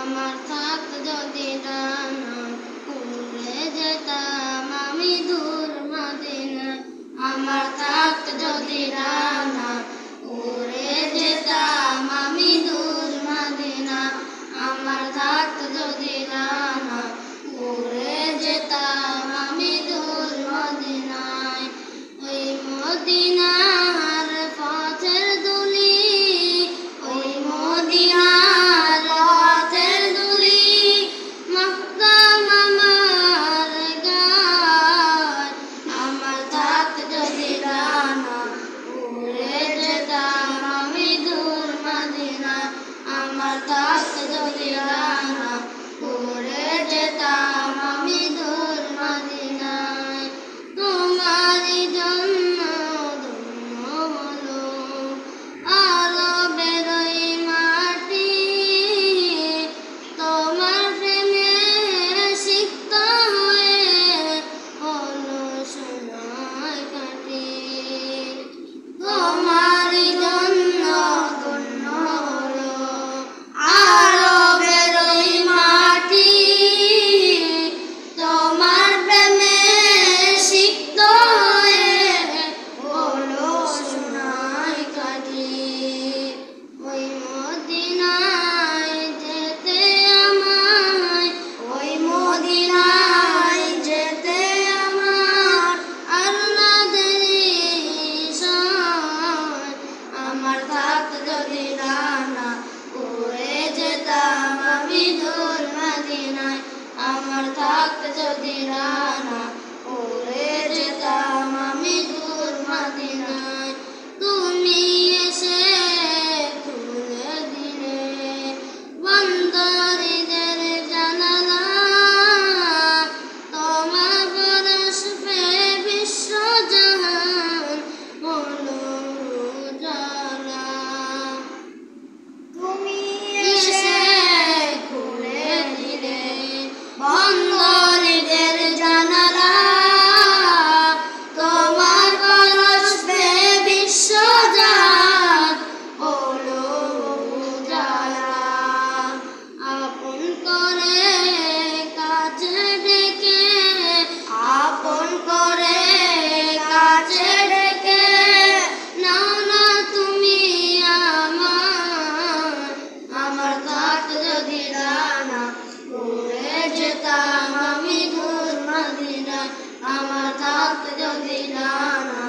আমার থাকত যদি ডানা উড়ে যেতাম আমি দূর মদিনায়। আমার থাকত যদি ডানা উড়ে যেতাম আমি দূর মদিনায়। আমার থাকত যদি ডানা উড়ে যেতাম আমি দূর মদিনায়। ওই মদিনার পথের ধুলি, ওই মদিনার পথের ধুলি মাখতাম আমার গায়। আমার থাকত যদি ডানা উড়ে যেতাম আমি দূর মদিনায়। আমার থাকত যদি ডানা উড়ে যেতাম আমি দূর মদিনায়। তোমারই জন্য ধন্য হলো আরবের ওই মাটি, তোমার প্রেমে সিক্ত হয়ে হলো সোনায় কাটি। তোমারই জন্য ধন্য হলো আরবের ওই মাটি, তোমার প্রেমে সিক্ত হয়ে হলো সোনায় কাটি। ওই মদিনায় যেতে আমায়, ওই মদিনায় যেতে আমার আর না দেরি সয়। আমার থাকত যদি ডানা উড়ে যেতাম আমি দূর মদিনায়। আমার থাকত যদি ডানা উড়ে যেতাম আমি দূর মদিনায়। তুমি এসে খুলে দিলে বন্দরীদের জানালা, তোমার পরশ পেয়ে বিশ্বজাহান হলো উজালা। তুমি এসে খুলে দিলে বন্দরীদের জানালা, তোমার পরশ পেয়ে বিশ্বজাহান হলো উজালা। আপন করে কাছে ডেকে, আপন করে কাছে ডেকে নাও না তুমি আমার। আমার থাকত যদি ডানা উড়ে যেতাম আমি দূর মদিনায়। আমার থাকত যদি ডানা